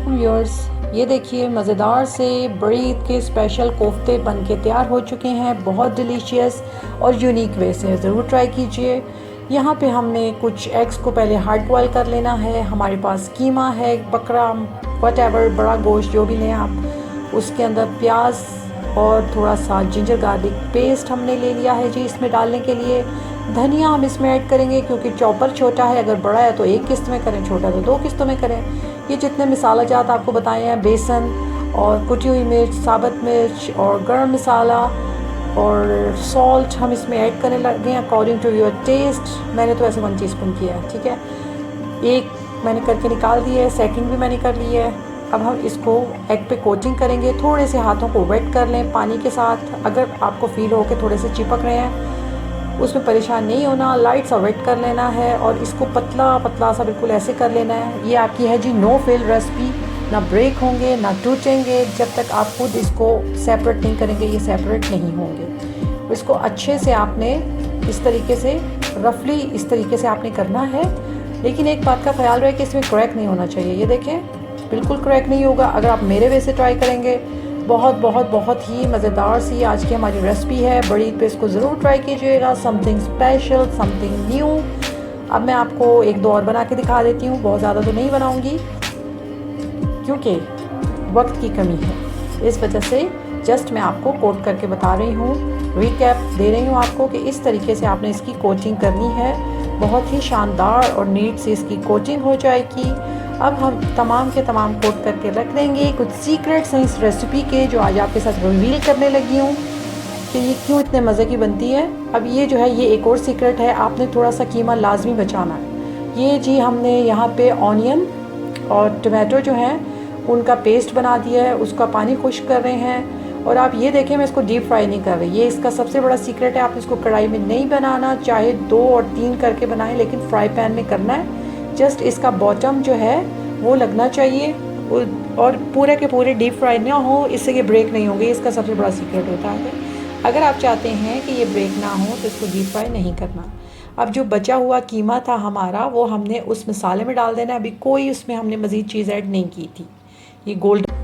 वालेकुम व्यूअर्स, ये देखिए मज़ेदार से बड़ी ईद के स्पेशल कोफ्ते बन के तैयार हो चुके हैं। बहुत डिलीशियस और यूनिक वे से ज़रूर ट्राई कीजिए। यहाँ पे हमने कुछ एग्स को पहले हार्ड बॉयल कर लेना है। हमारे पास कीमा है, बकरा, वटेवर, बड़ा गोश्त जो भी लें आप। उसके अंदर प्याज और थोड़ा सा जिंजर गार्लिक पेस्ट हमने ले लिया है जी इसमें डालने के लिए। धनिया हम इसमें ऐड करेंगे क्योंकि चॉपर छोटा है, अगर बड़ा है तो एक किस्त में करें, छोटा तो 2 किस्तों में करें। ये जितने मसाला जात आपको बताए हैं, बेसन और कुटी हुई मिर्च, साबुत मिर्च और गरम मसाला और सॉल्ट हम इसमें ऐड करने लगे अकॉर्डिंग टू योर टेस्ट। मैंने तो ऐसे 1 टीस्पून किया है, ठीक है। एक मैंने करके निकाल दी है, सेकंड भी मैंने कर ली है। अब हम इसको एग पे कोटिंग करेंगे। थोड़े से हाथों को वेट कर लें पानी के साथ। अगर आपको फील हो कि थोड़े से चिपक रहे हैं, उसमें परेशान नहीं होना, लाइट सा वेट कर लेना है और इसको पतला पतला सा बिल्कुल ऐसे कर लेना है। ये आपकी है जी नो फेल रेसिपी, ना ब्रेक होंगे ना टूटेंगे जब तक आप खुद इसको सेपरेट नहीं करेंगे। ये सेपरेट नहीं होंगे। इसको अच्छे से आपने इस तरीके से रफली इस तरीके से आपने करना है। लेकिन एक बात का ख्याल रहे कि इसमें क्रैक नहीं होना चाहिए। ये देखें, बिल्कुल क्रैक नहीं होगा अगर आप मेरे वे से ट्राई करेंगे। बहुत बहुत बहुत ही मज़ेदार सी आज की हमारी रेसिपी है। बड़ी ईद पे इसको ज़रूर ट्राई कीजिएगा। Something special, something new. अब मैं आपको 1-2 और बना के दिखा देती हूँ। बहुत ज़्यादा तो नहीं बनाऊँगी क्योंकि वक्त की कमी है, इस वजह से जस्ट मैं आपको कोट करके बता रही हूँ, रिकैप दे रही हूँ आपको कि इस तरीके से आपने इसकी कोटिंग करनी है। बहुत ही शानदार और नीट से इसकी कोटिंग हो जाएगी। अब हम तमाम के तमाम कोट करके रख देंगे। कुछ सीक्रेट्स हैं इस रेसिपी के जो आज आपके साथ रिवील करने लगी हूँ कि ये क्यों इतने मज़े की बनती है। अब ये जो है, ये एक और सीक्रेट है, आपने थोड़ा सा कीमा लाजमी बचाना है। ये जी हमने यहाँ पे ऑनियन और टमाटो जो हैं उनका पेस्ट बना दिया है, उसका पानी खुश्क कर रहे हैं। और आप ये देखें, मैं इसको डीप फ्राई नहीं कर रही। ये इसका सबसे बड़ा सीक्रेट है। आप इसको कढ़ाई में नहीं बनाना, चाहे 2 और 3 करके बनाएं, लेकिन फ्राई पैन में करना है। जस्ट इसका बॉटम जो है वो लगना चाहिए और पूरे के पूरे डीप फ्राई ना हो, इससे ये ब्रेक नहीं होंगे। इसका सबसे बड़ा सीक्रेट होता है। अगर आप चाहते हैं कि ये ब्रेक ना हो तो इसको डीप फ्राई नहीं करना। अब जो बचा हुआ कीमा था हमारा, वो हमने उस मसाले में डाल देना। अभी कोई उसमें हमने मज़ीद चीज़ ऐड नहीं की थी। ये गोल्डन